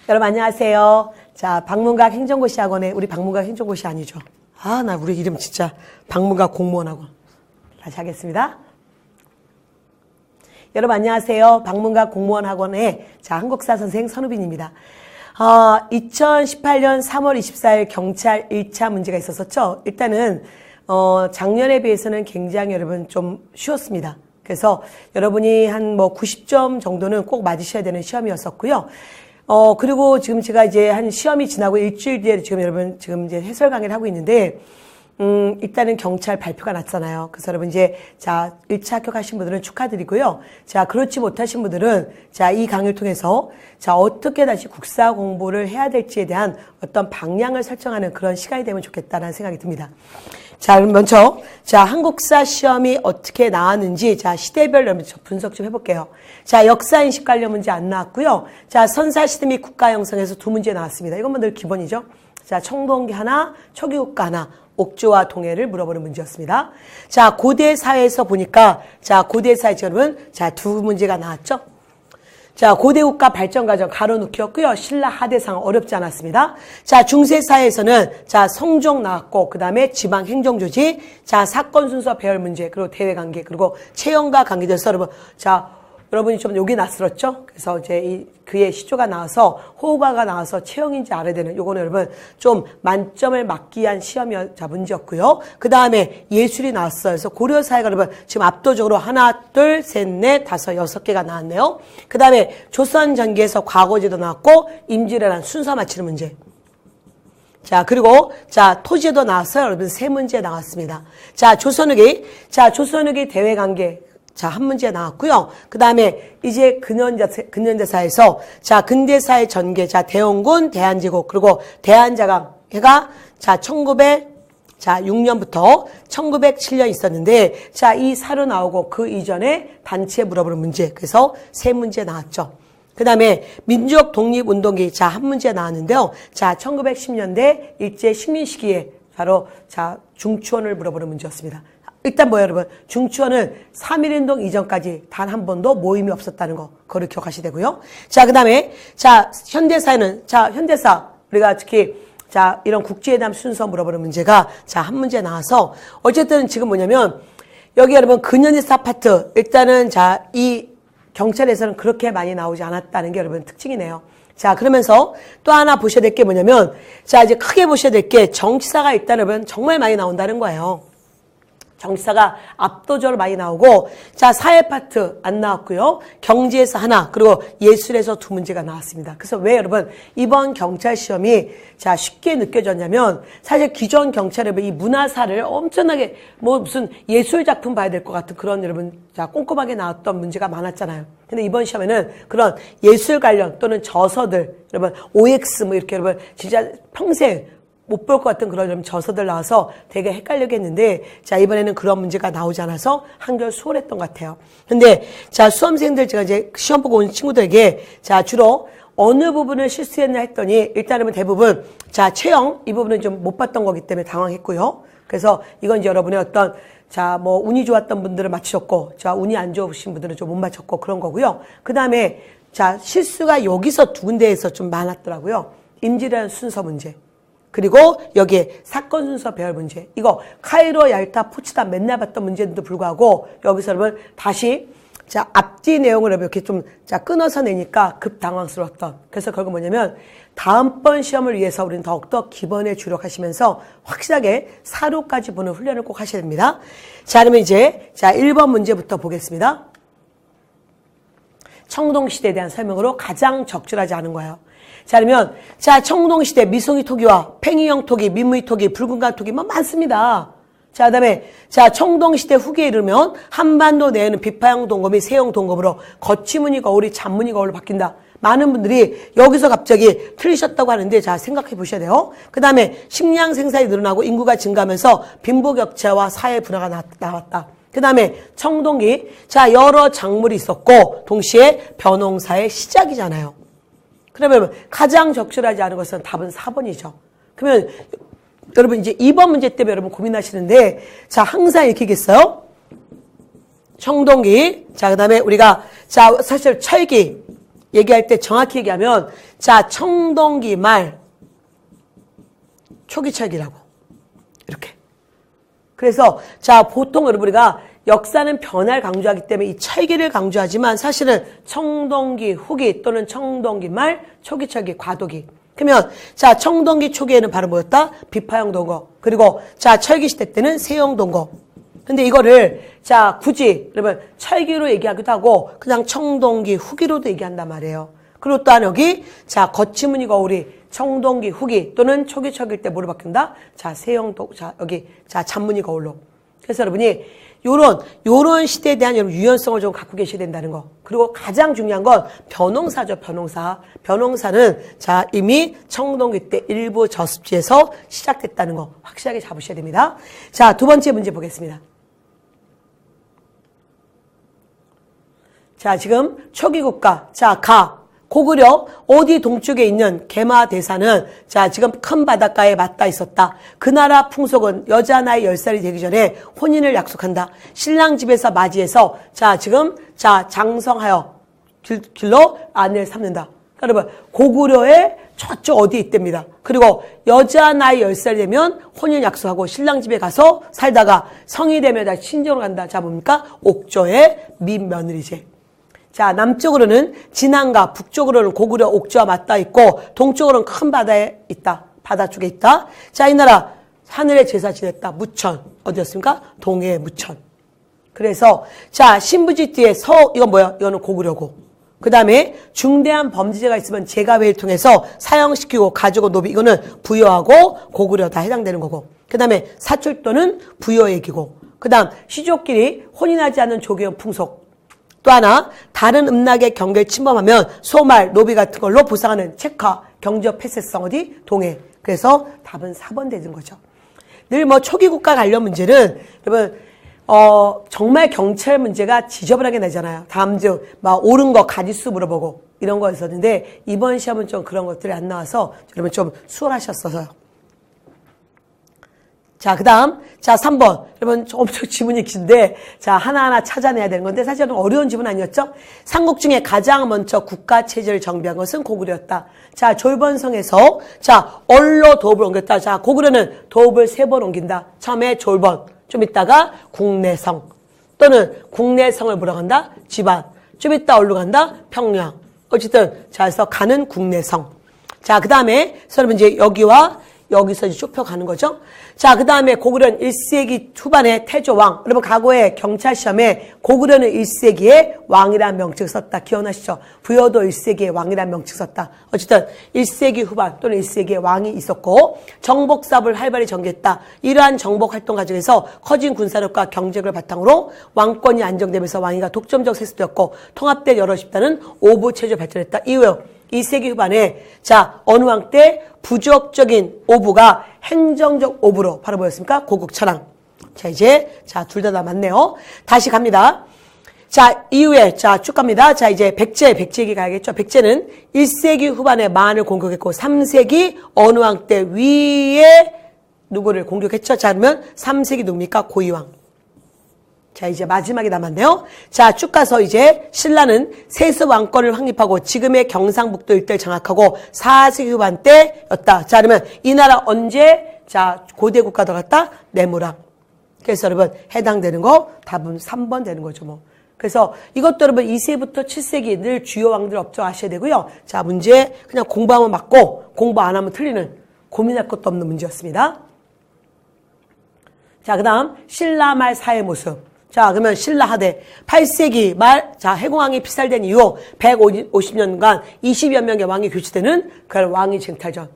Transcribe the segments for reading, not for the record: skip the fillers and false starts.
여러분 안녕하세요. 자, 박문각 행정고시 학원에 우리 박문각 행정고시 아니죠? 나 우리 이름 진짜 박문각 공무원학원. 다시 하겠습니다. 여러분 안녕하세요. 박문각 공무원학원의 한국사 선생 선우빈입니다. 2018년 3월 24일 경찰 1차 문제가 있었었죠. 일단은 작년에 비해서는 굉장히 여러분 좀 쉬웠습니다. 그래서 여러분이 한 90점 정도는 꼭 맞으셔야 되는 시험이었었고요. 그리고 지금 제가 이제 한 시험이 지나고 일주일 뒤에 지금 여러분 지금 이제 해설 강의를 하고 있는데, 일단은 경찰 발표가 났잖아요. 그래서 여러분 이제, 1차 합격하신 분들은 축하드리고요. 그렇지 못하신 분들은, 이 강의를 통해서, 어떻게 다시 국사 공부를 해야 될지에 대한 어떤 방향을 설정하는 그런 시간이 되면 좋겠다는 생각이 듭니다. 그럼 먼저, 한국사 시험이 어떻게 나왔는지, 시대별로 분석 좀 해볼게요. 역사인식 관련 문제 안 나왔고요. 선사시대 및 국가 형성에서 2문제 나왔습니다. 이건 뭐 늘 기본이죠. 청동기 하나, 초기국가 하나, 옥조와 동해를 물어보는 문제였습니다. 고대 사회에서 보니까, 고대 사회 여러분, 2문제가 나왔죠. 고대국가 발전과정 가로누기였고요. 신라 하대상 어렵지 않았습니다. 중세사회에서는 성종 나왔고, 그 다음에 지방행정조직, 사건 순서 배열 문제, 그리고 대외관계, 그리고 체형과 관계돼서 여러분이 좀 여기 낯설었죠? 그래서 이제 그의 시조가 나와서 호우가가 나와서 체형인지 알아야 되는 요거는 여러분 좀 만점을 맞기 위한 문제였고요. 그 다음에 예술이 나왔어요. 그래서 고려사회가 여러분 지금 압도적으로 하나, 둘, 셋, 넷, 다섯, 6개가 나왔네요. 그 다음에 조선 전기에서 과거제도 나왔고 임진왜란 순서 맞히는 문제. 그리고 토지도 나왔어요. 여러분 3문제 나왔습니다. 조선후기 대외관계. 한 문제 나왔고요. 그 다음에 이제 근현대사에서 근대사의 전개, 대원군, 대한제국, 그리고 대한자강회가 1906년부터 1907년 있었는데 이 사로 나오고 그 이전에 단체 물어보는 문제. 그래서 3문제 나왔죠. 그 다음에 민족 독립운동기 한 문제 나왔는데요. 1910년대 일제 식민 시기에 바로 중추원을 물어보는 문제였습니다. 일단 여러분 중추원은 3.1운동 이전까지 단 한 번도 모임이 없었다는 거 그걸 기억하셔야 되고요. 그 다음에 현대사에는 현대사 우리가 특히 이런 국제회담 순서 물어보는 문제가 한 문제 나와서 어쨌든 지금 뭐냐면 여기 여러분 근현대사 파트 일단은 이 경찰에서는 그렇게 많이 나오지 않았다는 게 여러분 특징이네요. 그러면서 또 하나 보셔야 될 게 뭐냐면 이제 크게 보셔야 될 게 정치사가 일단 여러분 정말 많이 나온다는 거예요. 정치사가 압도적으로 많이 나오고 사회 파트 안 나왔고요. 경제에서 하나 그리고 예술에서 2문제가 나왔습니다. 그래서 왜 여러분 이번 경찰 시험이 쉽게 느껴졌냐면 사실 기존 경찰은 이 문화사를 엄청나게 무슨 예술 작품 봐야 될 것 같은 그런 여러분 꼼꼼하게 나왔던 문제가 많았잖아요. 근데 이번 시험에는 그런 예술 관련 또는 저서들 여러분 OX 이렇게 여러분 진짜 평생 못 볼 것 같은 그런 저서들 나와서 되게 헷갈리게 했는데, 이번에는 그런 문제가 나오지 않아서 한결 수월했던 것 같아요. 근데, 수험생들 제가 이제 시험 보고 온 친구들에게, 주로 어느 부분을 실수했나 했더니, 일단은 대부분, 체형, 이 부분은 좀 못 봤던 거기 때문에 당황했고요. 그래서 이건 이제 여러분의 어떤, 운이 좋았던 분들은 맞추셨고, 운이 안 좋으신 분들은 좀 못 맞췄고, 그런 거고요. 그 다음에, 실수가 여기서 2군데에서 좀 많았더라고요. 임진왜란 순서 문제. 그리고 여기에 사건 순서 배열 문제. 이거 카이로, 얄타, 포츠담 맨날 봤던 문제인데도 불구하고 여기서 여러분 다시 앞뒤 내용을 이렇게 좀 끊어서 내니까 급 당황스러웠던. 그래서 결국 뭐냐면 다음번 시험을 위해서 우리는 더욱더 기본에 주력하시면서 확실하게 사료까지 보는 훈련을 꼭 하셔야 됩니다. 그러면 이제 1번 문제부터 보겠습니다. 청동시대에 대한 설명으로 가장 적절하지 않은 거예요. 그러면 청동시대 미송이 토기와 팽이형 토기, 민무이 토기, 붉은간 토기 많습니다. 그다음에 청동시대 후기에 이르면 한반도 내에는 비파형 동검이 세형 동검으로 거치무늬 거울이 잔무늬 거울로 바뀐다. 많은 분들이 여기서 갑자기 틀리셨다고 하는데 생각해 보셔야 돼요. 그다음에 식량 생산이 늘어나고 인구가 증가하면서 빈부격차와 사회 분화가 나왔다. 그 다음에 청동기 여러 작물이 있었고 동시에 벼농사의 시작이잖아요. 그러면 가장 적절하지 않은 것은 답은 4번이죠. 그러면 여러분 이제 2번 문제 때문에 여러분 고민하시는데 항상 이렇게 겠어요. 청동기 그 다음에 우리가 사실 철기 얘기할 때 정확히 얘기하면 자 청동기 말 초기철기라고 이렇게. 그래서 자 보통 여러분 우리가 역사는 변화를 강조하기 때문에 이 철기를 강조하지만 사실은 청동기 후기 또는 청동기 말 초기철기 과도기. 그러면 자 청동기 초기에는 바로 뭐였다? 비파형 동거. 그리고 자 철기 시대 때는 세형 동거. 근데 이거를 자 굳이 여러분 철기로 얘기하기도 하고 그냥 청동기 후기로도 얘기한단 말이에요. 그리고 또한 여기 자 거치무늬 거울이 청동기 후기 또는 초기철기일 때 뭐로 바뀐다? 자 세형 동 자 여기 자 잔무늬 거울로. 그래서 여러분이 요런 시대에 대한 여러분 유연성을 좀 갖고 계셔야 된다는 거. 그리고 가장 중요한 건 변홍사죠, 변홍사. 변홍사는 자 이미 청동기 때 일부 저습지에서 시작됐다는 거 확실하게 잡으셔야 됩니다. 자, 두 번째 문제 보겠습니다. 자, 지금 초기 국가. 자, 고구려 어디 동쪽에 있는 게마대사는 자 지금 큰 바닷가에 맞닿아 있었다. 그 나라 풍속은 여자 나이 10살이 되기 전에 혼인을 약속한다. 신랑 집에서 맞이해서 자 지금 자 장성하여 길로 아내를 삼는다. 그러니까 여러분 고구려의 저쪽 어디에 있답니다. 그리고 여자 나이 10살이 되면 혼인 약속하고 신랑 집에 가서 살다가 성이 되면 다시 친정으로 간다. 자 뭡니까? 옥조의 민며느리제. 자, 남쪽으로는 진안과 북쪽으로는 고구려 옥주와 맞닿아 있고 동쪽으로는 큰 바다에 있다. 바다 쪽에 있다. 자, 이 나라 하늘의 제사 지냈다. 무천. 어디였습니까? 동해 무천. 그래서 자, 신부지뒤에 이건 뭐야? 이거는 고구려고. 그 다음에 중대한 범죄자가 있으면 제가회의를 통해서 사형시키고 가지고 노비 이거는 부여하고 고구려 다 해당되는 거고. 그 다음에 사출도는 부여 얘기고. 그 다음 시족끼리 혼인하지 않는 조경 풍속. 또 하나 다른 음락의 경계를 침범하면 소말, 노비 같은 걸로 보상하는 책화, 경제적 폐쇄성 어디? 동해. 그래서 답은 4번 되는 거죠. 늘 뭐 초기 국가 관련 문제는 여러분 정말 경찰 문제가 지저분하게 나잖아요. 다음 중 막 옳은 거 가지수 물어보고 이런 거 있었는데 이번 시험은 좀 그런 것들이 안 나와서 여러분 좀 수월하셨어서요. 자, 그 다음, 자, 3번. 여러분, 엄청 지문이 긴데, 자, 하나하나 찾아내야 되는 건데, 사실은 어려운 지문 아니었죠? 삼국 중에 가장 먼저 국가체제를 정비한 것은 고구려였다. 자, 졸번성에서, 자, 얼로 도읍을 옮겼다. 자, 고구려는 도읍을 3번 옮긴다. 처음에 졸번, 좀 있다가 국내성, 또는 국내성을 뭐라고 한다? 지방. 좀 있다 얼로 간다? 평양. 어쨌든, 자, 그래서 가는 국내성. 자, 그 다음에, 여러분 이제 여기와 여기서 이제 좁혀가는 거죠. 자, 그 다음에 고구려는 1세기 초반에 태조왕. 여러분, 과거에 경찰 시험에 고구려는 1세기에 왕이라는 명칭을 썼다. 기억나시죠? 부여도 1세기에 왕이라는 명칭을 썼다. 어쨌든 1세기 후반 또는 1세기에 왕이 있었고 정복사업을 활발히 전개했다. 이러한 정복 활동 과정에서 커진 군사력과 경제력을 바탕으로 왕권이 안정되면서 왕위가 독점적 세습되었고 통합된 여러 집단은 오부체제로 발전했다. 이후에 2세기 후반에 자 어느 왕 때 부족적인 오부가 행정적 오부로 바로 뭐였습니까? 고국천왕. 자 이제 자 둘 다 맞네요. 다시 갑니다. 자 이후에 자 쭉 갑니다. 자 이제 백제 얘기 가야겠죠. 백제는 1세기 후반에 만을 공격했고 3세기 어느 왕 때 위에 누구를 공격했죠? 자 그러면 3세기 누굽니까? 고이왕. 자, 이제 마지막에 남았네요. 자, 쭉 가서 이제 신라는 세습 왕권을 확립하고 지금의 경상북도 일대를 장악하고 4세기 후반 때였다. 자, 그러면 이 나라 언제 자 고대 국가 들어갔다? 내무랑. 그래서 여러분 해당되는 거 답은 3번 되는 거죠, 뭐. 그래서 이것도 여러분 2세부터 7세기 늘 주요 왕들 업적하셔야 되고요. 자, 문제 그냥 공부하면 맞고 공부 안 하면 틀리는 고민할 것도 없는 문제였습니다. 자, 그다음 신라 말 사회 모습. 자, 그러면 신라 하대 8세기 말, 자, 해공왕이 피살된 이후 150년간 20여 명의 왕이 교체되는 그 왕위 쟁탈전.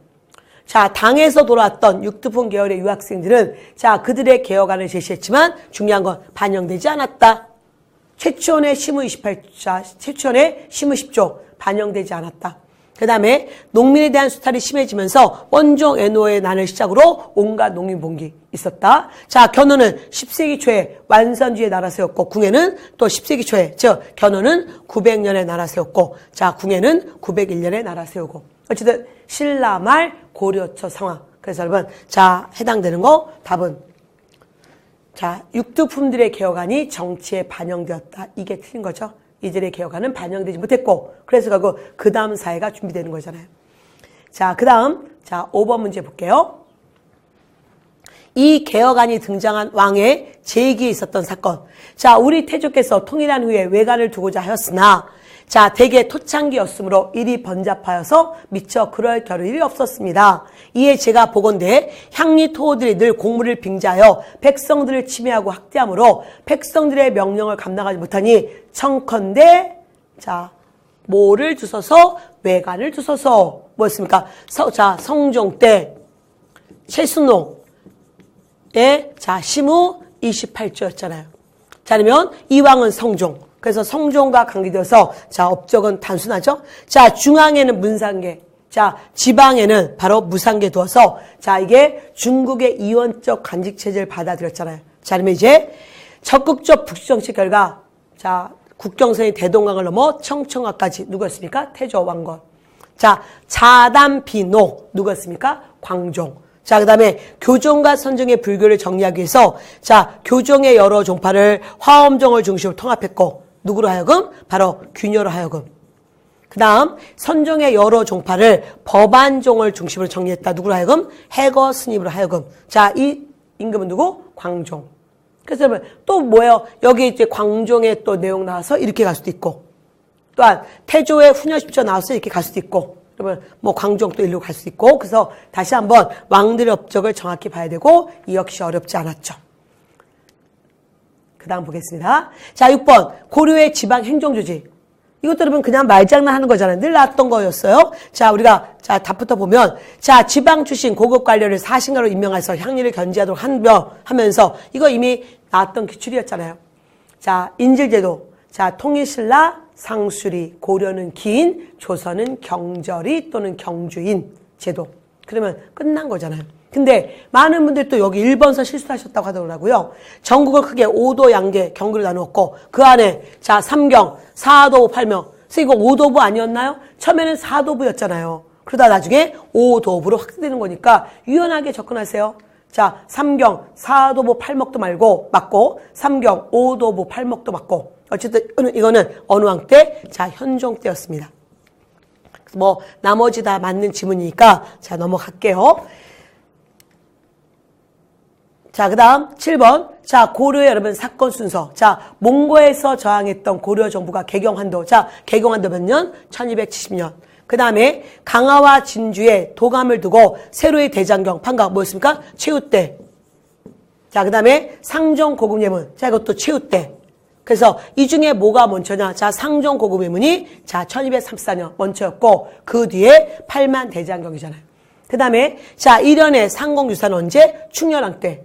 자, 당에서 돌아왔던 육두품 계열의 유학생들은 자, 그들의 개혁안을 제시했지만 중요한 건 반영되지 않았다. 최초원의 심의 28자, 최초원의 심의 10조 반영되지 않았다. 그 다음에 농민에 대한 수탈이 심해지면서 원종 애노의 난을 시작으로 온갖 농민봉기 있었다. 자, 견훤은 10세기 초에 완선주의 나라 세웠고 궁예는 또 10세기 초에 즉 견훤은 900년에 나라 세웠고 자 궁예는 901년에 나라 세우고 어쨌든 신라 말 고려 초 상황. 그래서 여러분 자 해당되는 거 답은 자 육두품들의 개혁안이 정치에 반영되었다. 이게 틀린 거죠. 이전의 개혁안은 반영되지 못했고, 그래서 결국 그 다음 사회가 준비되는 거잖아요. 자, 그 다음, 자, 5번 문제 볼게요. 이 개혁안이 등장한 왕의 재기에 있었던 사건. 자, 우리 태조께서 통일한 후에 외관을 두고자 하였으나, 자, 대개 토창기였으므로 일이 번잡하여서 미처 그럴 겨를이 없었습니다. 이에 제가 보건대 향리 토호들이 늘 공무를 빙자하여 백성들을 침해하고 학대함으로 백성들의 명령을 감당하지 못하니 청컨대, 자, 뭐를 두소서? 외관을 두소서. 뭐였습니까? 자, 성종 때 최순호 자, 시무 28조였잖아요. 자, 그러면 이왕은 성종. 그래서 성종과 관계되어서, 자, 업적은 단순하죠? 자, 중앙에는 문상계. 자, 지방에는 바로 무상계 두어서, 자, 이게 중국의 이원적 간직체제를 받아들였잖아요. 자, 그러면 이제 적극적 북정치 결과, 자, 국경선이 대동강을 넘어 청청화까지 누구였습니까? 태조 왕건. 자, 자담비노 누구였습니까? 광종. 자, 그 다음에 교종과 선종의 불교를 정리하기 위해서, 자, 교종의 여러 종파를 화엄종을 중심으로 통합했고, 누구로 하여금? 바로 균열로 하여금. 그 다음, 선종의 여러 종파를 법안종을 중심으로 정리했다. 누구로 하여금? 해거 스님으로 하여금. 자, 이 임금은 누구? 광종. 그래서 여러분, 또 뭐예요? 여기 이제 광종의 또 내용 나와서 이렇게 갈 수도 있고, 또한 태조의 후녀십조 나와서 이렇게 갈 수도 있고, 그러면 뭐 광종 또 일로 갈 수 있고, 그래서 다시 한번 왕들의 업적을 정확히 봐야 되고, 이 역시 어렵지 않았죠. 그 다음 보겠습니다. 자, 6번 고려의 지방 행정조직. 이것도 여러분 그냥 말장난 하는 거잖아요. 늘 나왔던 거였어요. 자, 우리가 자 답부터 보면, 자, 지방 출신 고급 관료를 사신가로 임명해서 향리를 견제하도록 하면서 이거 이미 나왔던 기출이었잖아요. 자, 인질제도. 자, 통일신라 상수리, 고려는 기인, 조선은 경절이 또는 경주인 제도. 그러면 끝난 거잖아요. 근데 많은 분들이 또 여기 1번서 실수하셨다고 하더라고요. 전국을 크게 5도 양계 경구를 나누었고, 그 안에 자, 삼경, 사도, 팔명. 그래서 이거 5도부 아니었나요? 처음에는 4도부였잖아요. 그러다 나중에 5도부로 확대되는 거니까 유연하게 접근하세요. 자, 삼경, 사도부, 팔목도 맞고, 삼경, 5도부, 팔목도 맞고. 어쨌든 이거는 어느 왕 때? 자, 현종 때였습니다. 뭐 나머지 다 맞는 지문이니까 자, 넘어갈게요. 자, 그 다음 7번. 자, 고려의 여러분 사건 순서. 자, 몽고에서 저항했던 고려 정부가 개경한도. 자, 개경한도 몇 년? 1270년. 그 다음에 강화와 진주에 도감을 두고 세로의 대장경, 판각 뭐였습니까? 최후 때. 자, 그 다음에 상종 고금예문. 자, 이것도 최후 때. 그래서 이 중에 뭐가 먼저냐? 자, 상종 고금예문이 자, 1234년 먼저였고, 그 뒤에 8만 대장경이잖아요. 그 다음에 자, 일연의 상공유사는 언제? 충렬왕 때.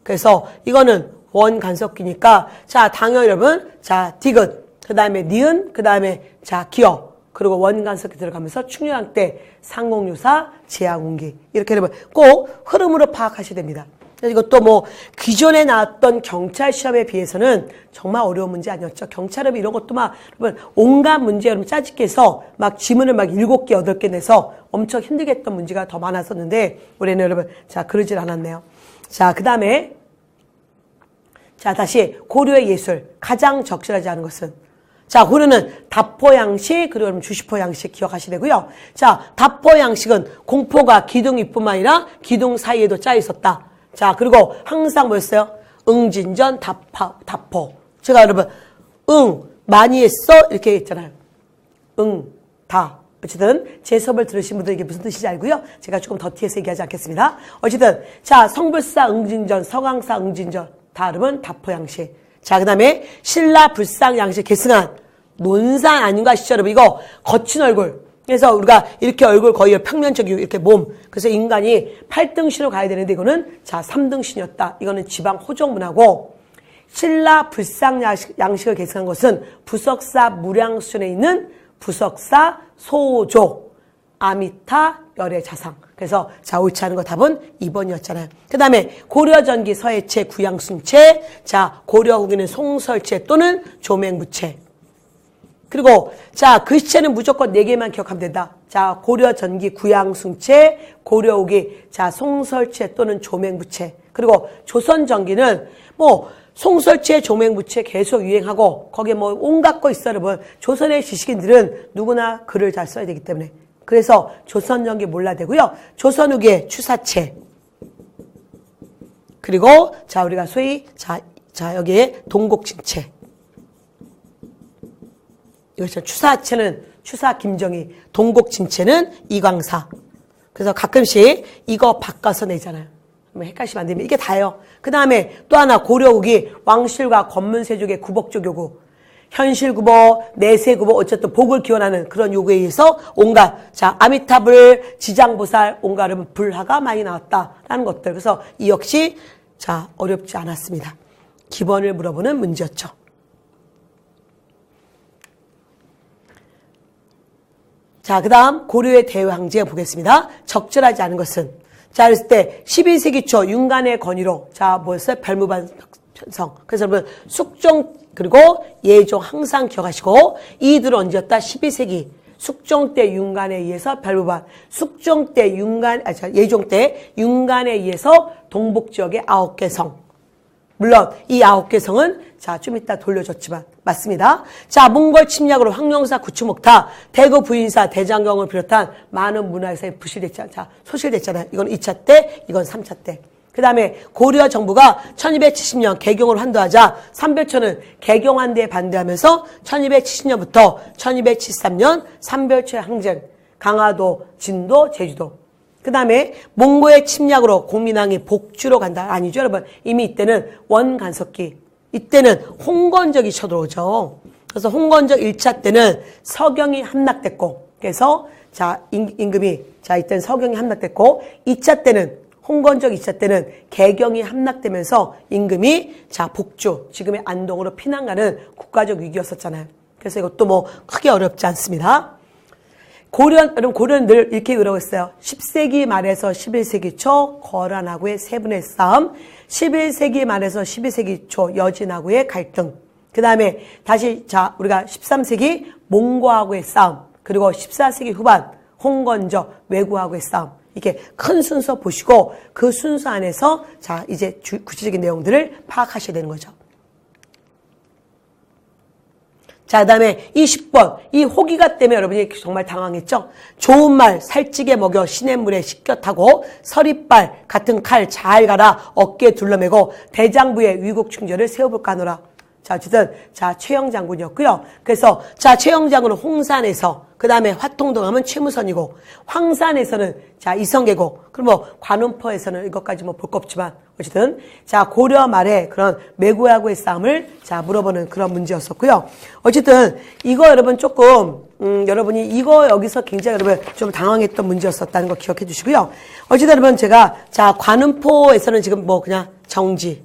그래서 이거는 원간섭기니까, 자, 당연 여러분, 자, 디귿, 그 다음에 니은, 그 다음에 자, 기어, 그리고 원간섭기 들어가면서 충렬왕 때 상공유사, 제왕운기. 이렇게 여러분 꼭 흐름으로 파악하셔야 됩니다. 이것도 뭐 기존에 나왔던 경찰 시험에 비해서는 정말 어려운 문제 아니었죠. 경찰은 이런 것도 막 여러분 온갖 문제 여러분 짜집게 해서 막 지문을 막 7개, 8개 내서 엄청 힘들게 했던 문제가 더 많았었는데, 올해는 여러분 자, 그러질 않았네요. 자, 그 다음에 자, 다시 고려의 예술 가장 적절하지 않은 것은, 자, 고려는 다포 양식, 그리고 여러분 주시포 양식 기억하셔야 되고요. 자, 다포 양식은 공포가 기둥이뿐만 아니라 기둥 사이에도 짜여 있었다. 자, 그리고 항상 뭐였어요? 응진전 다포. 제가 여러분 많이 했어 이렇게 했잖아요. 다. 어쨌든 제 수업을 들으신 분들 이게 무슨 뜻인지 알고요. 제가 조금 더 뒤에서 얘기하지 않겠습니다. 어쨌든 자, 성불사 응진전, 서강사 응진전 다 여러분 다포 양식. 자, 그 다음에 신라 불상 양식 계승한 논산 아닌가 하시죠 여러분. 이거 거친 얼굴. 그래서 우리가 이렇게 얼굴 거의 평면적이고 이렇게 몸. 그래서 인간이 8등신으로 가야 되는데 이거는 자, 3등신이었다. 이거는 지방 호정문하고, 신라 불상 양식을 계승한 것은 부석사 무량 수준에 있는 부석사 소조 아미타 열의 자상. 그래서 자, 옳지 않은 거 답은 2번이었잖아요. 그 다음에 고려전기 서해체 구양순체. 자, 고려 후기는 송설체 또는 조맹부체. 그리고 자, 글씨체는 무조건 4개만 기억하면 된다. 자, 고려전기 구양순체, 고려후기 자, 송설체 또는 조맹부체. 그리고 조선전기는 뭐 송설체, 종맹부채 계속 유행하고 거기에 뭐 온갖 거 있어 여러분. 조선의 지식인들은 누구나 글을 잘 써야 되기 때문에. 그래서 조선전기 몰라야 되고요. 조선 후기에 추사체. 그리고 자 우리가 소위 자 여기에 동곡진체. 이것은 추사체는 추사 김정희, 동곡진체는 이광사. 그래서 가끔씩 이거 바꿔서 내잖아요. 헷갈리시면 안 됩니다. 이게 다예요. 그 다음에 또 하나 고려국이 왕실과 권문세족의 구복적 요구, 현실구보, 내세구보 어쨌든 복을 기원하는 그런 요구에 의해서 온갖 자 아미타불, 지장보살 온갖 불화가 많이 나왔다라는 것들. 그래서 이 역시 자 어렵지 않았습니다. 기본을 물어보는 문제였죠. 자, 그 다음 고려의 대왕제 보겠습니다. 적절하지 않은 것은 자, 그랬을 때 12세기 초 윤간의 권위로 자, 뭐였어요? 별무반 편성. 그래서 여러분 숙종 그리고 예종 항상 기억하시고 이들은 언제였다? 12세기 숙종 때 윤간에 의해서 별무반, 숙종 때 윤간, 예종 때 윤간에 의해서 동북 지역의 9개 성. 물론 이 9개 성은 자, 좀 이따 돌려줬지만 맞습니다. 자, 몽골 침략으로 황룡사, 구추목타, 대구 부인사, 대장경을 비롯한 많은 문화유산이 부실됐잖아요. 자, 소실됐잖아요. 이건 2차 때, 이건 3차 때. 그 다음에 고려 정부가 1270년 개경을 환도하자 삼별초는 개경환대에 반대하면서 1270년부터 1273년 삼별초의 항쟁, 강화도, 진도, 제주도. 그 다음에 몽고의 침략으로 공민왕이 복주로 간다. 아니죠 여러분. 이미 이때는 원간섭기. 이때는 홍건적이 쳐들어오죠. 그래서 홍건적 1차 때는 서경이 함락됐고 그래서 자 임금이 자 이때는 서경이 함락됐고 2차 때는 홍건적 2차 때는 개경이 함락되면서 임금이 자 복주 지금의 안동으로 피난 가는 국가적 위기였었잖아요. 그래서 이것도 뭐 크게 어렵지 않습니다. 고려는 늘 이렇게 의뢰했어요. 10세기 말에서 11세기 초 거란하고의 세 분의 싸움, 11세기 말에서 12세기 초 여진하고의 갈등, 그 다음에 다시 자 우리가 13세기 몽고하고의 싸움, 그리고 14세기 후반 홍건적 왜구하고의 싸움. 이렇게 큰 순서 보시고 그 순서 안에서 자 이제 구체적인 내용들을 파악하셔야 되는 거죠. 자, 그 다음에 이 10번, 이 호기가 때문에 여러분이 정말 당황했죠? 좋은 말 살찌게 먹여 시냇물에 씻겨 타고 서리빨 같은 칼 잘 갈아 어깨에 둘러매고 대장부에 위국 충전을 세워볼까 하노라. 자, 어쨌든 자 최영 장군이었고요. 그래서 자 최영 장군은 홍산에서 그 다음에 화통동 하면 최무선이고 황산에서는 자 이성계고 그럼 뭐 관운포에서는 이것까지 뭐 볼 거 없지만 어쨌든 자 고려 말에 그런 매구하고의 싸움을 자 물어보는 그런 문제였었고요. 어쨌든 이거 여러분 조금 여러분이 이거 여기서 굉장히 여러분 좀 당황했던 문제였었다는 거 기억해 주시고요. 어쨌든 여러분 제가 자 관운포에서는 지금 뭐 그냥 정지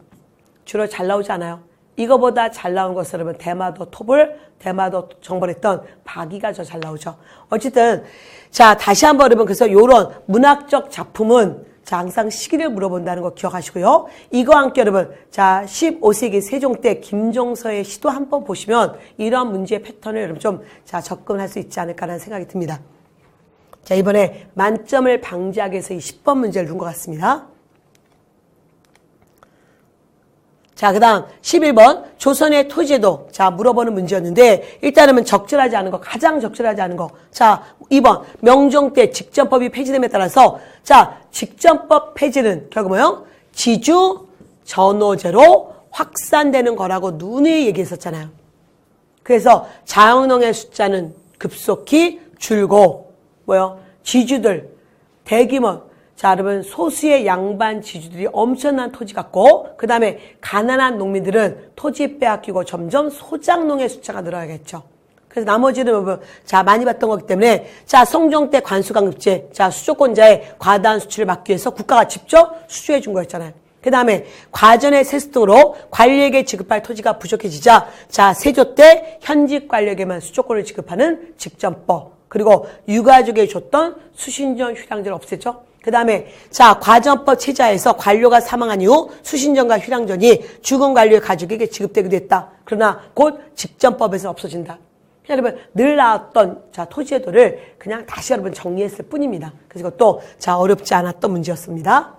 주로 잘 나오지 않아요. 이거보다 잘 나온 것은 여러분 대마도 톱을 대마도 정벌했던 박이가 더 잘 나오죠. 어쨌든 자 다시 한번 여러분 그래서 요런 문학적 작품은 자 항상 시기를 물어본다는 거 기억하시고요. 이거와 함께 여러분 자 15세기 세종 때 김종서의 시도 한번 보시면 이런 문제의 패턴을 여러분 좀 자 접근할 수 있지 않을까라는 생각이 듭니다. 자 이번에 만점을 방지하기 위해서 이 10번 문제를 둔 것 같습니다. 자, 그 다음 11번 조선의 토지제도 자 물어보는 문제였는데 일단은 적절하지 않은 거 가장 적절하지 않은 거 자 2번 명종 때 직전법이 폐지됨에 따라서 자 직전법 폐지는 결국 뭐요? 지주 전호제로 확산되는 거라고 누누이 얘기했었잖아요. 그래서 자영농의 숫자는 급속히 줄고 뭐요? 지주들 대규모 자, 여러분, 소수의 양반 지주들이 엄청난 토지 갖고, 그 다음에 가난한 농민들은 토지 빼앗기고 점점 소작농의 숫자가 늘어나겠죠. 그래서 나머지는 뭐, 자, 많이 봤던 거기 때문에, 자, 성종 때 관수강급제, 자, 수조권자의 과다한 수출을 막기 위해서 국가가 직접 수주해 준 거였잖아요. 그 다음에 과전의 세습 등으로 관리에게 지급할 토지가 부족해지자, 자, 세조 때 현직 관리에게만 수조권을 지급하는 직전법, 그리고 유가족에게 줬던 수신전 휴량제를 없앴죠. 그 다음에 자 과전법 체자에서 관료가 사망한 이후 수신전과 휴량전이 죽은 관료의 가족에게 지급되기도 했다. 그러나 곧 직전법에서 없어진다. 여러분 늘 나왔던 자 토지제도를 그냥 다시 여러분 정리했을 뿐입니다. 그래서 이것도 자 어렵지 않았던 문제였습니다.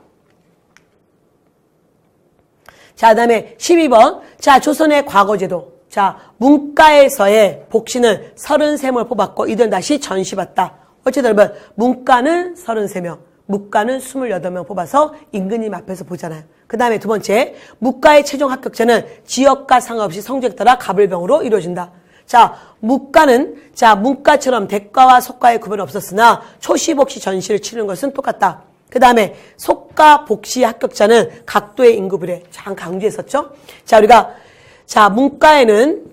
자, 그다음에 12번. 자, 조선의 과거제도. 자, 문과에서의 복시는 33명을 뽑았고 이들은 다시 전시받다. 어쨌든 여러분 문과는 33명, 무과는 28명 뽑아서 임금님 앞에서 보잖아요. 그 다음에 두 번째, 무과의 최종 합격자는 지역과 상관없이 성적에 따라 가불병으로 이루어진다. 자, 무과는 자 문과처럼 대과와 속과의 구분은 없었으나 초시, 복시, 전시를 치르는 것은 똑같다. 그 다음에 속과 복시 합격자는 각도의 인구비례 참 강조했었죠. 자, 우리가 자 문과에는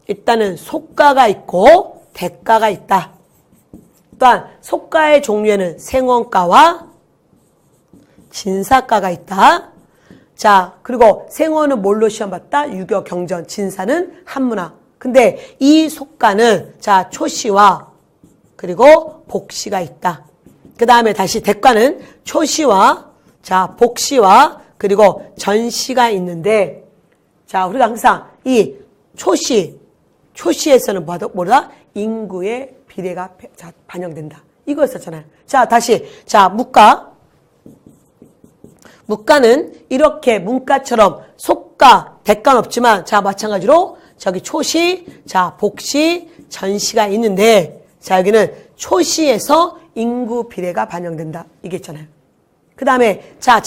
일단은 속과가 있고 대과가 있다. 또한 속과의 종류에는 생원과와 진사과가 있다. 자, 그리고 생원은 뭘로 시험 봤다? 유교, 경전, 진사는 한문화. 근데 이 속과는 자 초시와 그리고 복시가 있다. 그 다음에 다시 대과는 초시와 자 복시와 그리고 전시가 있는데 자 우리가 항상 이 초시에서는 뭐다? 인구의 비례가 반영된다. 이거였었잖아요. 자 다시 자 무과는 이렇게 문과처럼 속과 대과는 없지만 자 마찬가지로 저기 초시 자 복시 전시가 있는데 자 여기는 초시에서 인구 비례가 반영된다. 이게 있잖아요. 그 다음에 자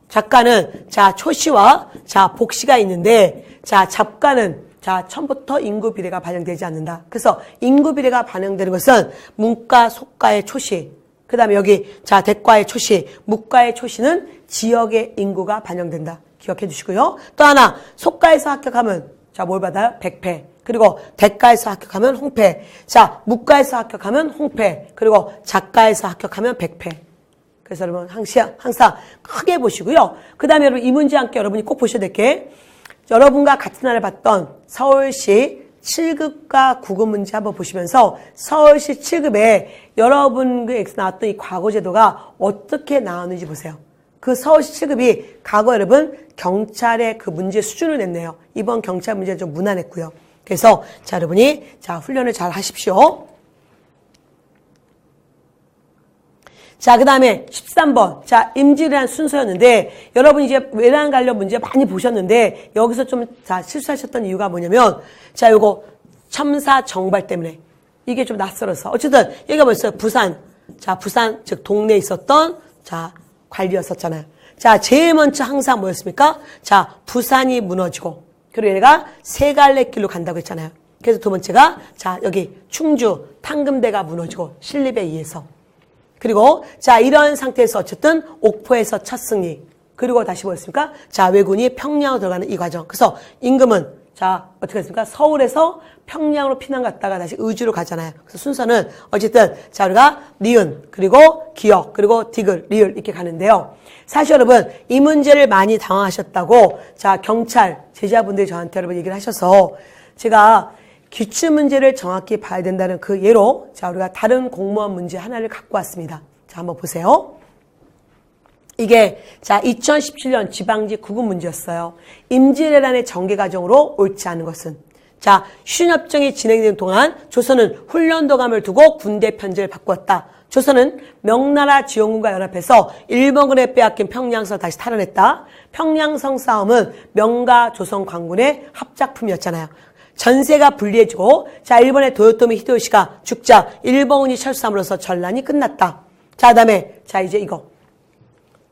작가는 자 초시와 자 복시가 있는데 자 작가는 자 처음부터 인구 비례가 반영되지 않는다. 그래서 인구 비례가 반영되는 것은 문과 속과의 초시 그 다음에 여기 자 대과의 초시 무과의 초시는 지역의 인구가 반영된다. 기억해 주시고요. 또 하나 속과에서 합격하면 자 뭘 받아요? 100패. 그리고 대과에서 합격하면 홍패. 자 무과에서 합격하면 홍패. 그리고 작과에서 합격하면 100패. 그래서 여러분 항상 크게 보시고요. 그 다음에 여러분 이 문제 함께 여러분이 꼭 보셔야 될 게 여러분과 같은 날에 봤던 서울시 7급과 9급 문제 한번 보시면서 서울시 7급에 여러분에게서 나왔던 이 과거제도가 어떻게 나왔는지 보세요. 그 서울시 7급이 과거 여러분 경찰의 그 문제 수준을 냈네요. 이번 경찰 문제는 좀 무난했고요. 그래서 자 여러분이 자 훈련을 잘 하십시오. 자, 그 다음에 13번. 자, 임질이라는 순서였는데, 여러분 이제 외란 관련 문제 많이 보셨는데, 여기서 좀, 자, 실수하셨던 이유가 뭐냐면, 자, 요거, 첨사 정발 때문에. 이게 좀 낯설어서. 어쨌든, 여기가 뭐였어요? 부산. 자, 부산, 즉, 동네에 있었던, 자, 관리였었잖아요. 자, 제일 먼저 항상 뭐였습니까? 자, 부산이 무너지고, 그리고 얘가 세 갈래 길로 간다고 했잖아요. 그래서 두 번째가, 자, 여기 충주, 탕금대가 무너지고, 신립에 의해서. 그리고 자 이런 상태에서 어쨌든 옥포에서 첫 승리 그리고 다시 뭐였습니까? 자 왜군이 평양으로 들어가는 이 과정. 그래서 임금은 자 어떻게 했습니까? 서울에서 평양으로 피난 갔다가 다시 의주로 가잖아요. 그래서 순서는 어쨌든 자 우리가 니은 그리고 기역 그리고 디귿 리을 이렇게 가는데요. 사실 여러분 이 문제를 많이 당황하셨다고 자 경찰 제자분들이 저한테 여러분 얘기를 하셔서 제가 기출문제를 정확히 봐야 된다는 그 예로 자 우리가 다른 공무원 문제 하나를 갖고 왔습니다. 자 한번 보세요. 이게 자 2017년 지방직 9급 문제였어요. 임진왜란의 전개 과정으로 옳지 않은 것은 자 휴전협정이 진행되는 동안 조선은 훈련도감을 두고 군대 편제를 바꾸었다. 조선은 명나라 지원군과 연합해서 일본군에 빼앗긴 평양성을 다시 탈환했다. 평양성 싸움은 명가 조선 관군의 합작품이었잖아요. 전세가 불리해지고 자 일본의 도요토미 히데요시가 죽자 일본군이 철수함으로써 전란이 끝났다. 자 그다음에 자 이제 이거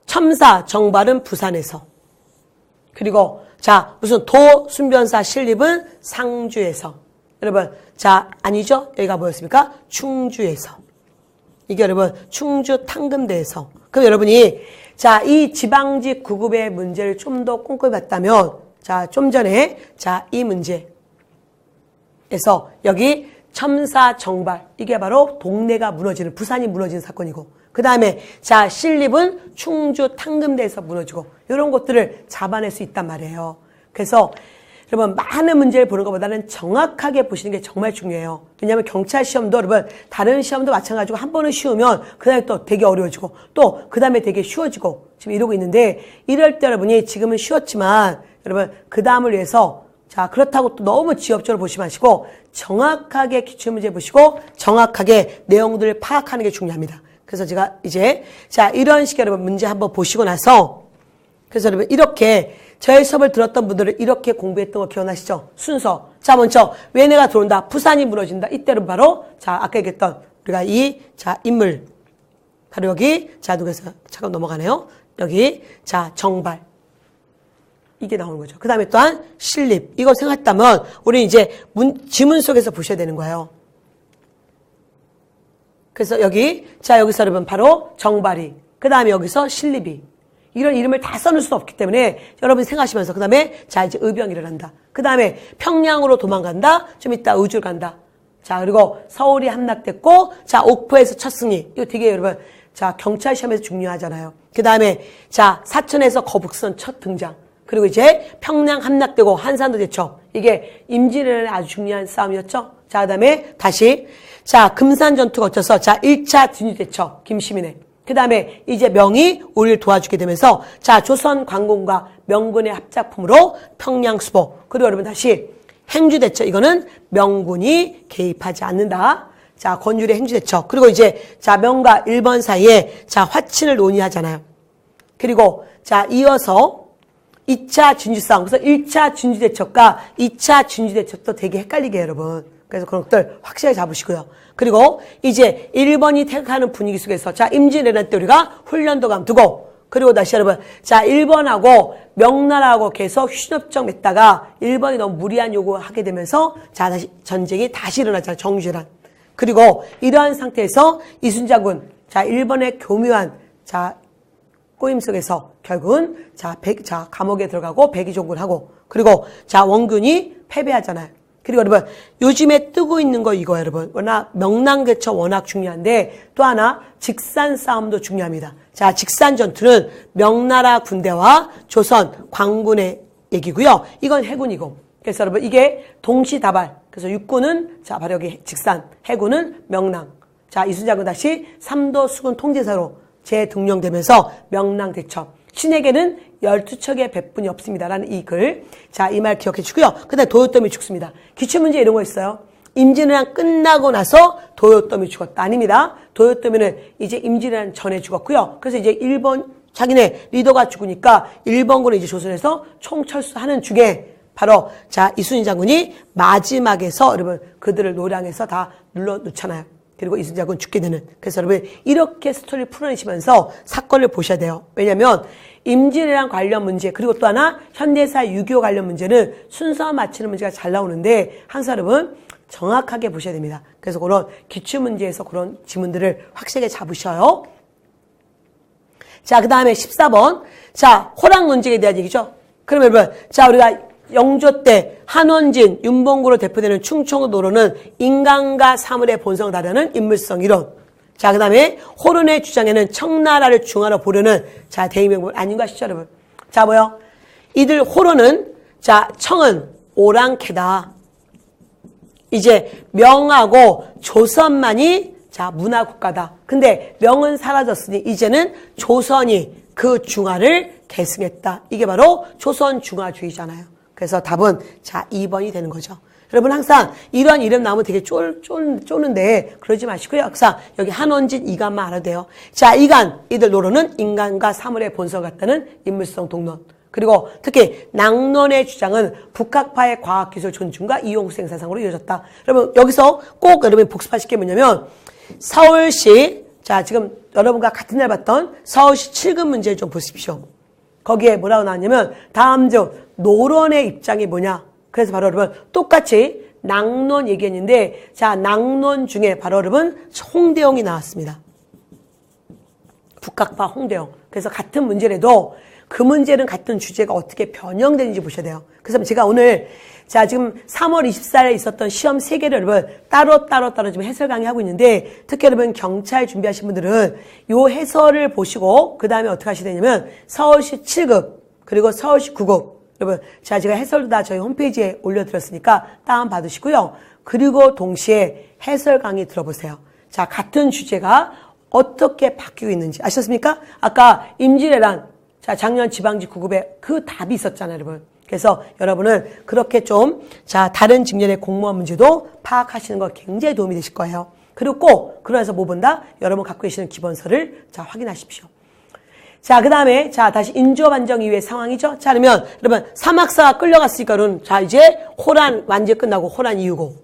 첨사 정발은 부산에서 그리고 자 무슨 도 순변사 신립은 상주에서 여러분 자 아니죠? 여기가 뭐였습니까? 충주에서 이게 여러분 충주 탕금대에서 그럼 여러분이 자 이 지방직 9급의 문제를 좀 더 꼼꼼히 봤다면 자 좀 전에 자 이 문제 에서 여기 첨사 정발 이게 바로 동네가 무너지는 부산이 무너지는 사건이고 그 다음에 자 신립은 충주 탕금대에서 무너지고 이런 것들을 잡아낼 수 있단 말이에요. 그래서 여러분 많은 문제를 보는 것보다는 정확하게 보시는 게 정말 중요해요. 왜냐하면 경찰 시험도 여러분 다른 시험도 마찬가지고 한 번은 쉬우면 그 다음에 또 되게 어려워지고 또 그 다음에 되게 쉬워지고 지금 이러고 있는데 이럴 때 여러분이 지금은 쉬웠지만 여러분 그 다음을 위해서 자 그렇다고 또 너무 지엽적으로 보지 마시고 정확하게 기출문제 보시고 정확하게 내용들을 파악하는 게 중요합니다. 그래서 제가 이제 자 이런 식의 여러분 문제 한번 보시고 나서 그래서 여러분 이렇게 저의 수업을 들었던 분들은 이렇게 공부했던 거 기억나시죠? 순서. 자, 먼저 외내가 들어온다. 부산이 무너진다. 이때는 바로 자, 아까 얘기했던 우리가 자, 인물. 바로 여기 자, 누구에서 잠깐 넘어가네요. 여기 자, 정발. 이게 나오는 거죠. 그 다음에 또한 신립. 이거 생각했다면 우리 이제 지문 속에서 보셔야 되는 거예요. 그래서 여기 자, 여기서 여러분 바로 정발이. 그 다음에 여기서 신립이. 이런 이름을 다 써놓을 수 없기 때문에 여러분이 생각하시면서 그 다음에 자 이제 의병이 일어난다. 그 다음에 평양으로 도망간다. 좀 이따 의주를 간다. 자 그리고 서울이 함락됐고 자 옥포에서 첫 승리. 이거 되게 여러분 자 경찰 시험에서 중요하잖아요. 그 다음에 자 사천에서 거북선 첫 등장. 그리고 이제 평양 함락되고 한산도 대첩. 이게 임진왜란의 아주 중요한 싸움이었죠. 자 그 다음에 다시 자 금산 전투가 거쳐서 자 1차 진주대첩 김시민의. 그 다음에 이제 명이 우리를 도와주게 되면서 자 조선 관공과 명군의 합작품으로 평양수보. 그리고 여러분 다시 행주대첩. 이거는 명군이 개입하지 않는다. 자 권율의 행주대첩. 그리고 이제 자 명과 일본 사이에 자 화친을 논의하잖아요. 그리고 자 이어서 2차 진주싸움. 그래서 1차 진주대첩과 2차 진주대첩도 되게 헷갈리게 해요, 여러분. 그래서 그런 것들 확실하게 잡으시고요. 그리고 이제 일본이 태극하는 분위기 속에서 자 임진왜란 때 우리가 훈련도 감두고 그리고 다시 여러분 자 일본하고 명나라하고 계속 휴전협정 맺다가 일본이 너무 무리한 요구하게 되면서 자 다시 전쟁이 다시 일어나잖아요. 정주란. 그리고 이러한 상태에서 이순자군 자 일본의 교묘한 자 꼬임 속에서 결국은 자 감옥에 들어가고 백의종군하고 그리고 자 원균이 패배하잖아요. 그리고 여러분 요즘에 뜨고 있는 거 이거 여러분 워낙 명랑대첩 워낙 중요한데 또 하나 직산 싸움도 중요합니다. 자 직산 전투는 명나라 군대와 조선 광군의 얘기고요. 이건 해군이고 그래서 여러분 이게 동시다발. 그래서 육군은 자 바로 여기 직산, 해군은 명랑. 자 이순자군 다시 삼도 수군 통제사로 재등령되면서 명랑대첩. 신에게는 12척의 배분이 없습니다라는 이 글. 자, 이 말 기억해 주고요. 그 다음에 도요토미 죽습니다. 기출문제 이런 거 있어요. 임진왜란 끝나고 나서 도요토미 죽었다. 아닙니다. 도요토미는 이제 임진왜란 전에 죽었고요. 그래서 이제 일본 자기네 리더가 죽으니까 일본군은 이제 조선에서 총철수하는 중에 바로 자 이순신 장군이 마지막에서 여러분 그들을 노량에서 다 눌러놓잖아요. 그리고 이순자군 죽게 되는. 그래서 여러분 이렇게 스토리를 풀어내시면서 사건을 보셔야 돼요. 왜냐하면 임진왜란 관련 문제 그리고 또 하나 현대사 6.25 관련 문제는 순서 맞추는 문제가 잘 나오는데 항상 여러분 정확하게 보셔야 됩니다. 그래서 그런 기출문제에서 그런 지문들을 확실하게 잡으셔요. 자, 그 다음에 14번. 자, 호랑 논쟁에 대한 얘기죠. 그러면 여러분 자 우리가 영조 때 한원진, 윤봉구로 대표되는 충청도 노론은 인간과 사물의 본성을 다루는 인물성 이론. 자, 그 다음에 호론의 주장에는 청나라를 중화로 보려는 자 대의명분 아닌가 싶죠, 여러분. 자, 뭐요? 이들 호론은 자 청은 오랑캐다. 이제 명하고 조선만이 자 문화국가다. 근데 명은 사라졌으니 이제는 조선이 그 중화를 계승했다. 이게 바로 조선 중화주의잖아요. 그래서 답은 자 2번이 되는 거죠. 여러분 항상 이런 이름 나오면 되게 쪼는데 그러지 마시고요. 항상 여기 한원진, 이간만 알아도 돼요. 자 이간 이들 노론은 인간과 사물의 본성을 갖다는 인물성 동론. 그리고 특히 낭론의 주장은 북학파의 과학기술 존중과 이용 생산상으로 이어졌다. 여러분 여기서 꼭 여러분이 복습하실 게 뭐냐면 서울시 자 지금 여러분과 같은 날 봤던 서울시 7급 문제를 좀 보십시오. 거기에 뭐라고 나왔냐면 다음 중 노론의 입장이 뭐냐. 그래서 바로 여러분 똑같이 낭론 얘기했는데 자 낭론 중에 바로 여러분 홍대영이 나왔습니다. 북학파 홍대영. 그래서 같은 문제라도 그 문제는 같은 주제가 어떻게 변형되는지 보셔야 돼요. 그래서 제가 오늘 자 지금 3월 24일에 있었던 시험 3개를 여러분 따로 지금 해설 강의하고 있는데 특히 여러분 경찰 준비하신 분들은 요 해설을 보시고 그 다음에 어떻게 하셔야 되냐면 서울시 7급 그리고 서울시 9급 여러분 자 제가 해설도 다 저희 홈페이지에 올려드렸으니까 다운받으시고요. 그리고 동시에 해설 강의 들어보세요. 자 같은 주제가 어떻게 바뀌고 있는지 아셨습니까? 아까 임진왜란 자 작년 지방직 9급에 그 답이 있었잖아요, 여러분. 그래서 여러분은 그렇게 좀 자 다른 직렬의 공무원 문제도 파악하시는 거 굉장히 도움이 되실 거예요. 그리고 꼭 그러면서 뭐 본다? 여러분 갖고 계시는 기본서를 자 확인하십시오. 자, 그 다음에, 자, 다시 인조반정 이후의 상황이죠. 자, 그러면, 여러분, 사막사가 끌려갔으니까, 자, 이제, 호란, 완전 끝나고, 호란 이후고.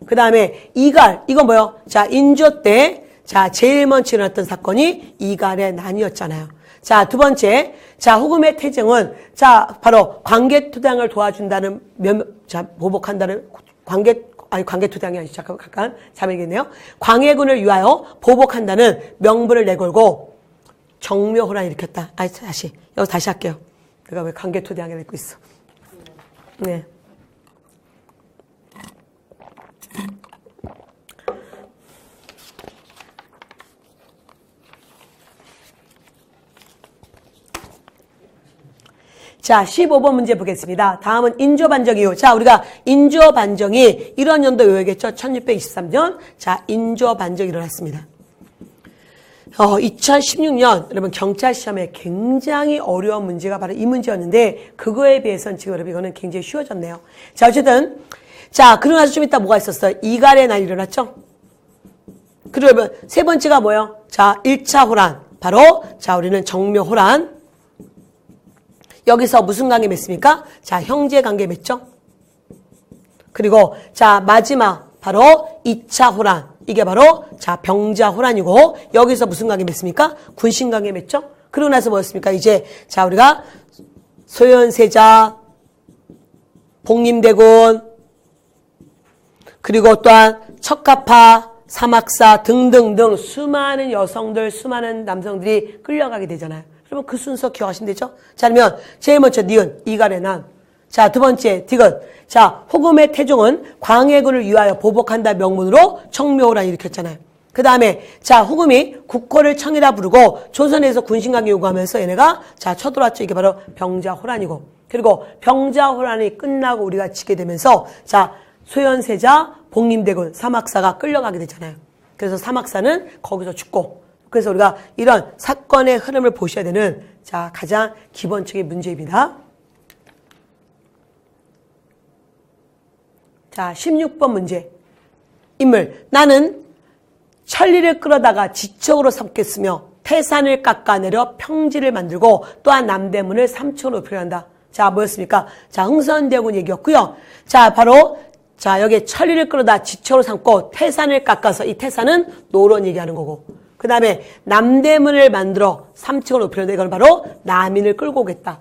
그 다음에, 이갈, 이건 뭐요? 자, 인조 때, 자, 제일 먼저 일어났던 사건이 이갈의 난이었잖아요. 자, 두 번째, 자, 후금의 태정은, 자, 바로, 광개토당을 도와준다는, 자, 보복한다는, 광개토당이 아니죠. 잠깐, 잠깐겠네요. 광해군을 위하여 보복한다는 명분을 내걸고, 정묘호란을 일으켰다. 다시. 여기 다시 할게요. 내가 왜 광개토대왕을 읽고 있어. 네. 자, 15번 문제 보겠습니다. 다음은 인조반정이요. 자, 우리가 인조반정이 이런 연도 요약했죠. 1623년. 자, 인조반정이 일어났습니다. 2016년 여러분 경찰 시험에 굉장히 어려운 문제가 바로 이 문제였는데 그거에 비해서는 지금 여러분 이거는 굉장히 쉬워졌네요. 자, 어쨌든 자, 그러고 나서 좀 이따 뭐가 있었어요? 이갈의 난이 일어났죠? 그리고 여러분 세 번째가 뭐예요? 자, 1차 호란. 바로 자, 우리는 정묘호란. 여기서 무슨 관계 맺습니까? 자, 형제 관계 맺죠? 그리고 자, 마지막 바로 2차 호란. 이게 바로 자, 병자호란이고 여기서 무슨 관계 맺습니까? 군신 관계 맺죠? 그러고 나서 뭐였습니까? 이제 자, 우리가 소현세자, 복림대군, 그리고 또한 척가파, 사막사 등등등 수많은 여성들, 수많은 남성들이 끌려가게 되잖아요. 그러면 그 순서 기억하시면 되죠? 자, 그러면 제일 먼저 니은, 이갈의 난. 자, 두 번째, 디귿. 자, 후금의 태종은 광해군을 위하여 보복한다 명문으로 청묘호란을 일으켰잖아요. 그 다음에, 자, 후금이 국호를 청이라 부르고 조선에서 군신관계 요구하면서 얘네가 자, 쳐들어왔죠. 이게 바로 병자호란이고. 그리고 병자호란이 끝나고 우리가 지게 되면서 자, 소현세자, 복림대군, 사막사가 끌려가게 되잖아요. 그래서 사막사는 거기서 죽고. 그래서 우리가 이런 사건의 흐름을 보셔야 되는 자, 가장 기본적인 문제입니다. 자, 16번 문제. 인물. 나는 천리를 끌어다가 지척으로 삼겠으며 태산을 깎아내려 평지를 만들고 또한 남대문을 3척으로 높이려 한다. 자, 뭐였습니까? 자, 흥선대군 얘기였고요. 자, 바로 자, 여기에 천리를 끌어다 지척으로 삼고 태산을 깎아서 이 태산은 노론 얘기하는 거고. 그 다음에 남대문을 만들어 3척으로 높이려 한다. 이건 바로 남인을 끌고 오겠다.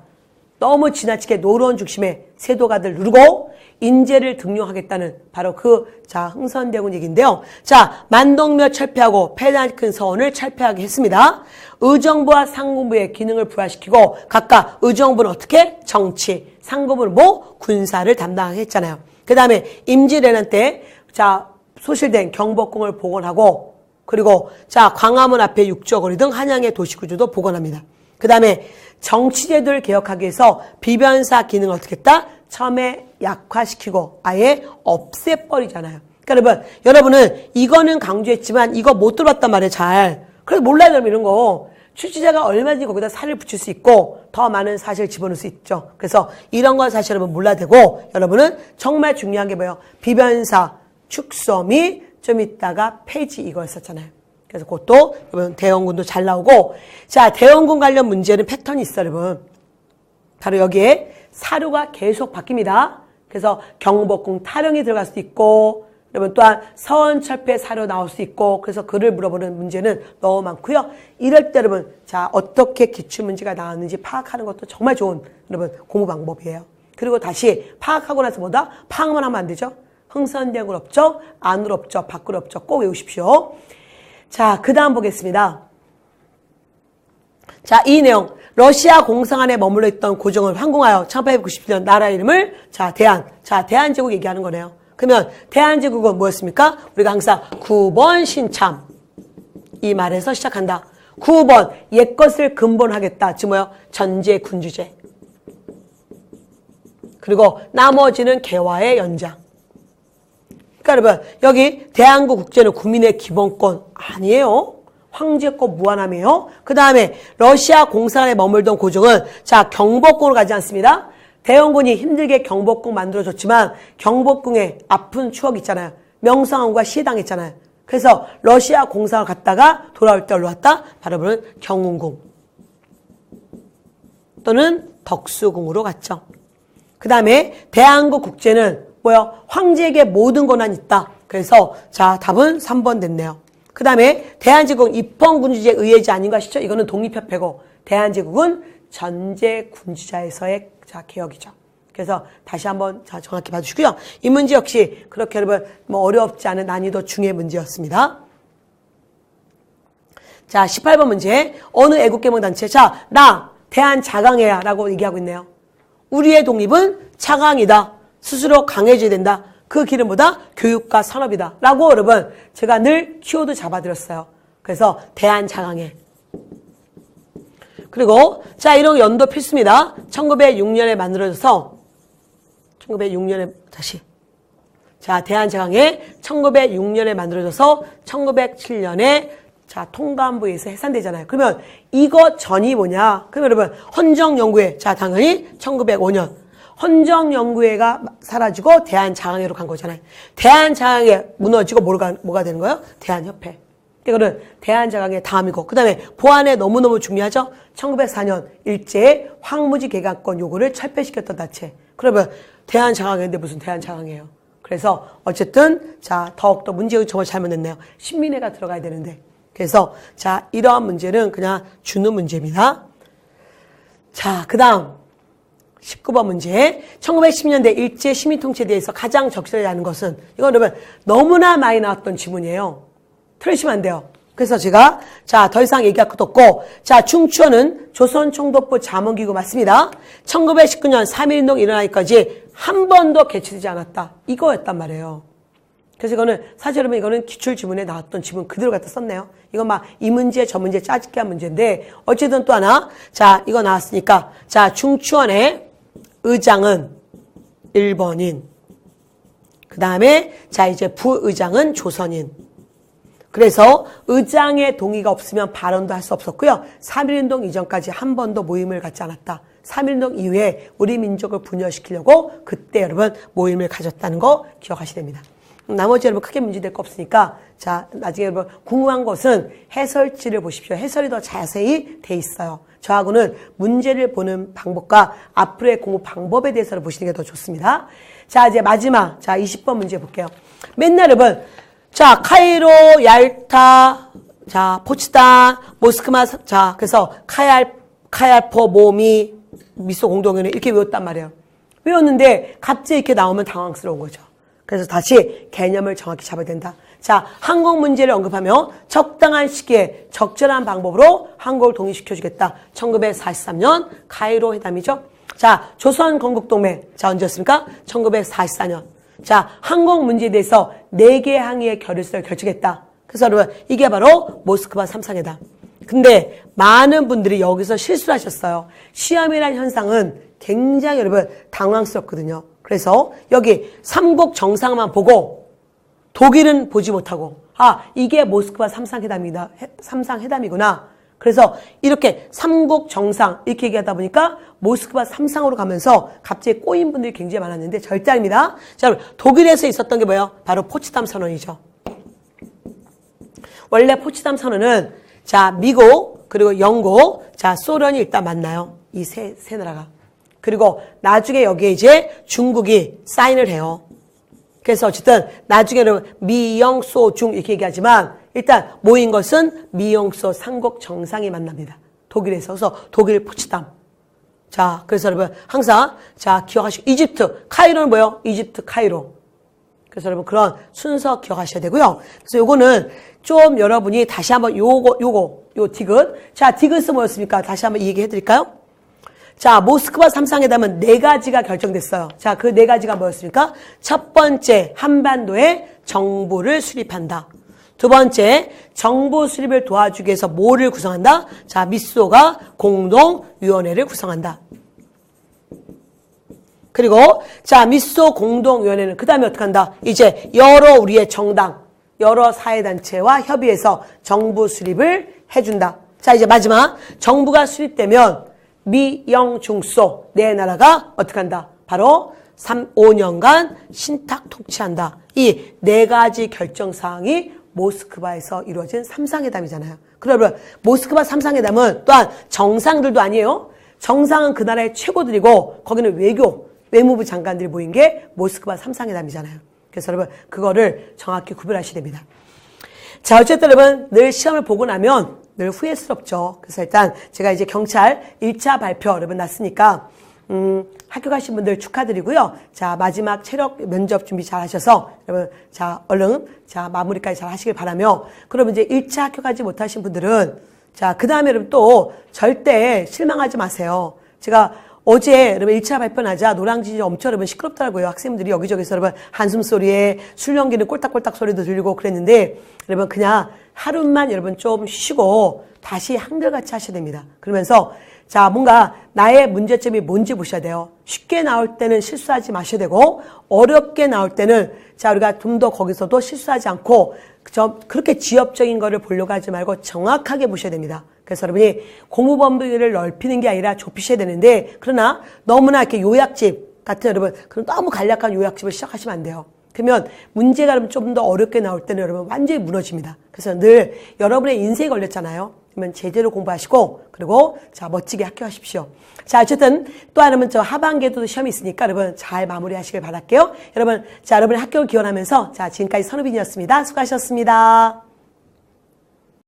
너무 지나치게 노론 중심의 세도가들 누르고 인재를 등용하겠다는 바로 그, 자, 흥선대군 얘기인데요. 자, 만동묘 철폐하고 폐단 큰 서원을 철폐하게 했습니다. 의정부와 상군부의 기능을 부활시키고 각각 의정부는 어떻게? 정치, 상군부는 뭐? 군사를 담당했잖아요. 그 다음에 임진왜란 때, 자, 소실된 경복궁을 복원하고 그리고 자, 광화문 앞에 육조거리 등 한양의 도시구조도 복원합니다. 그 다음에 정치제도를 개혁하기 위해서 비변사 기능을 어떻게 했다? 처음에 약화시키고 아예 없애버리잖아요. 그러니까 여러분은 이거는 강조했지만 이거 못 들어봤단 말이에요, 잘. 그래서 몰라요, 여러분, 이런 거. 출제자가 얼마든지 거기다 살을 붙일 수 있고 더 많은 사실을 집어넣을 수 있죠. 그래서 이런 건 사실 여러분 몰라야 되고 여러분은 정말 중요한 게 뭐예요? 비변사, 축소미, 좀 있다가 폐지 이거였었잖아요. 그래서 그것도 여러분 대원군도 잘 나오고 자, 대원군 관련 문제는 패턴이 있어요, 여러분. 바로 여기에 사료가 계속 바뀝니다. 그래서 경복궁 타령이 들어갈 수도 있고 여러분 또한 서원철폐 사료 나올 수 있고 그래서 그를 물어보는 문제는 너무 많고요. 이럴 때 여러분 자, 어떻게 기출문제가 나왔는지 파악하는 것도 정말 좋은 여러분 공부 방법이에요. 그리고 다시 파악하고 나서 뭐다? 파악만 하면 안 되죠. 흥선대군 없죠? 안으로 없죠? 밖으로 없죠? 꼭 외우십시오. 자, 그 다음 보겠습니다. 자, 이 내용. 러시아 공상 안에 머물러 있던 고종을 항공하여 1890년 나라 이름을 자, 대한제국 얘기하는 거네요. 그러면 대한제국은 뭐였습니까? 우리가 항상 9번 신참 이 말에서 시작한다. 9번 옛것을 근본하겠다. 즉 뭐요? 전제 군주제. 그리고 나머지는 개화의 연장. 그러니까 여러분 여기 대한민국 국제는 국민의 기본권 아니에요. 황제권 무한함이에요. 그 다음에 러시아 공산에 머물던 고종은 자, 경복궁으로 가지 않습니다. 대원군이 힘들게 경복궁 만들어줬지만 경복궁에 아픈 추억이 있잖아요. 명성황후가 시해당했잖아요. 그래서 러시아 공산을 갔다가 돌아올 때 어디로 왔다? 바로 보는 경운궁. 또는 덕수궁으로 갔죠. 그 다음에 대한민국 국제는 뭐요? 황제에게 모든 권한이 있다. 그래서 자 답은 3번 됐네요. 그 다음에 대한제국은 입헌군주제 의회제 아닌가 싶죠? 이거는 독립협회고 대한제국은 전제군주자에서의 자 개혁이죠. 그래서 다시 한번 자 정확히 봐주시고요. 이 문제 역시 그렇게 여러분 뭐 어렵지 않은 난이도 중의 문제였습니다. 자 18번 문제 어느 애국개몽단체 자 나 대한자강회야 라고 얘기하고 있네요. 우리의 독립은 자강이다. 스스로 강해져야 된다. 그 길은 뭐다? 교육과 산업이다. 라고 여러분 제가 늘 키워드 잡아드렸어요. 그래서 대한자강회. 그리고 자 이런 연도 필수입니다. 1906년에 만들어져서 1906년에 다시 자 대한자강회 1906년에 만들어져서 1907년에 자 통감부에서 해산되잖아요. 그러면 이거 전이 뭐냐? 그러면 여러분 헌정연구회 자 당연히 1905년 헌정연구회가 사라지고 대한자강회로 간 거잖아요. 대한자강회 무너지고 뭐가 되는 거예요? 대한협회. 이거는 대한자강회 다음이고 그 다음에 보안에 너무너무 중요하죠. 1904년 일제의 황무지 개간권 요구를 철폐시켰던 단체. 그러면 대한자강회인데 무슨 대한자강회예요. 그래서 어쨌든 자 더욱더 문제가 정말 잘못됐네요. 신민회가 들어가야 되는데. 그래서 자 이러한 문제는 그냥 주는 문제입니다. 자 그 다음 19번 문제 1910년대 일제 시민통치에 대해서 가장 적절하지 않은 것은 이건 여러분 너무나 많이 나왔던 지문이에요. 틀리시면 안 돼요. 그래서 제가 자 더 이상 얘기할 것도 없고 자 중추원은 조선총독부 자문기구 맞습니다. 1919년 3.1운동 일어나기까지 한 번도 개최되지 않았다. 이거였단 말이에요. 그래서 이거는 사실 여러분 이거는 기출지문에 나왔던 지문 그대로 갖다 썼네요. 이건 막 이 문제 저 문제 짜집기 한 문제인데 어쨌든 또 하나 자 이거 나왔으니까 자 중추원의 의장은 일본인 그 다음에 자 이제 부의장은 조선인 그래서 의장의 동의가 없으면 발언도 할 수 없었고요. 3.1운동 이전까지 한 번도 모임을 갖지 않았다. 3.1운동 이후에 우리 민족을 분열시키려고 그때 여러분 모임을 가졌다는 거 기억하셔야 됩니다. 나머지 여러분 크게 문제될 거 없으니까 자 나중에 여러분 궁금한 것은 해설지를 보십시오. 해설이 더 자세히 돼 있어요. 저하고는 문제를 보는 방법과 앞으로의 공부 방법에 대해서 보시는 게 더 좋습니다. 자 이제 마지막 자 20번 문제 볼게요. 맨날 여러분 자 카이로, 얄타, 자 포츠단, 모스크바 자 그래서 카얄포, 모미, 미소 공동연회 이렇게 외웠단 말이에요. 외웠는데 갑자기 이렇게 나오면 당황스러운 거죠. 그래서 다시 개념을 정확히 잡아야 된다. 자, 한국 문제를 언급하며 적당한 시기에 적절한 방법으로 한국을 독립시켜주겠다. 1943년 카이로 회담이죠. 자, 조선 건국동맹. 자, 언제였습니까? 1944년. 자, 한국 문제에 대해서 4개 항의의 결의서를 결정했다. 그래서 여러분, 이게 바로 모스크바 3상회담. 근데 많은 분들이 여기서 실수를 하셨어요. 시험이라는 현상은 굉장히 여러분 당황스럽거든요. 그래서 여기 삼국 정상만 보고 독일은 보지 못하고 아 이게 모스크바 삼상회담이구나. 그래서 이렇게 삼국 정상 이렇게 얘기하다 보니까 모스크바 3상으로 가면서 갑자기 꼬인 분들이 굉장히 많았는데 절대 아닙니다. 자, 여러분 독일에서 있었던 게 뭐예요? 바로 포츠담 선언이죠. 원래 포츠담 선언은 자 미국 그리고 영국 자 소련이 일단 만나요. 이 세 나라가. 그리고 나중에 여기에 이제 중국이 사인을 해요. 그래서 어쨌든 나중에는 미영소중 이렇게 얘기하지만 일단 모인 것은 미영소 삼국 정상이 만납니다. 독일에서. 그래서 독일 포츠담. 자, 그래서 여러분 항상 자 기억하시고 이집트 카이로는 뭐예요? 이집트 카이로. 그래서 여러분 그런 순서 기억하셔야 되고요. 그래서 요거는 좀 여러분이 다시 한번 요 디귿. 자, 디귿은 뭐였습니까? 다시 한번 얘기해 드릴까요? 자, 모스크바 3상회담은 4가지가 결정됐어요. 자, 그 4가지가 뭐였습니까? 첫 번째, 한반도에 정부를 수립한다. 두 번째, 정부 수립을 도와주기 위해서 뭐를 구성한다? 자, 미소가 공동위원회를 구성한다. 그리고 자, 미소 공동위원회는 그 다음에 어떻게 한다? 이제 여러 우리의 정당, 여러 사회단체와 협의해서 정부 수립을 해준다. 자, 이제 마지막, 정부가 수립되면 미영중소 네 나라가 어떻게 한다? 바로 5년간 신탁 통치한다. 이 4가지 결정사항이 모스크바에서 이루어진 3상회담이잖아요. 그러면 모스크바 3상회담은 또한 정상들도 아니에요. 정상은 그 나라의 최고들이고 거기는 외무부 장관들이 모인 게 모스크바 3상회담이잖아요. 그래서 여러분 그거를 정확히 구별하셔야 됩니다. 자, 어쨌든 여러분 늘 시험을 보고 나면 늘 후회스럽죠. 그래서 일단 제가 이제 경찰 1차 발표 여러분 났으니까 학교 가신 분들 축하드리고요. 자, 마지막 체력 면접 준비 잘 하셔서 여러분 자, 얼른 자, 마무리까지 잘 하시길 바라며 그럼 이제 1차 학교 가지 못하신 분들은 자, 그다음에 여러분 또 절대 실망하지 마세요. 제가 어제 여러분 1차 발표 나자 노량진이 엄청 여러분 시끄럽더라고요. 학생들이 여기저기서 여러분 한숨 소리에 술 연기는 꼴딱꼴딱 소리도 들리고 그랬는데 여러분 그냥 하루만 여러분 좀 쉬시고 다시 한결같이 하셔야 됩니다. 그러면서 자, 뭔가 나의 문제점이 뭔지 보셔야 돼요. 쉽게 나올 때는 실수하지 마셔야 되고 어렵게 나올 때는 자, 우리가 좀 더 거기서도 실수하지 않고 그렇게 지엽적인 거를 보려고 하지 말고 정확하게 보셔야 됩니다. 그래서 여러분이 공부 범위를 넓히는 게 아니라 좁히셔야 되는데 그러나 너무나 이렇게 요약집 같은 여러분 그럼 너무 간략한 요약집을 시작하시면 안 돼요. 그러면 문제가 좀 더 어렵게 나올 때는 여러분 완전히 무너집니다. 그래서 늘 여러분의 인생이 걸렸잖아요. 그러면 제대로 공부하시고 그리고 자 멋지게 합격하십시오. 자 어쨌든 또 하나는 저 하반기에도 시험이 있으니까 여러분 잘 마무리하시길 바랄게요. 여러분 자 여러분의 합격을 기원하면서 자 지금까지 선우빈이었습니다. 수고하셨습니다.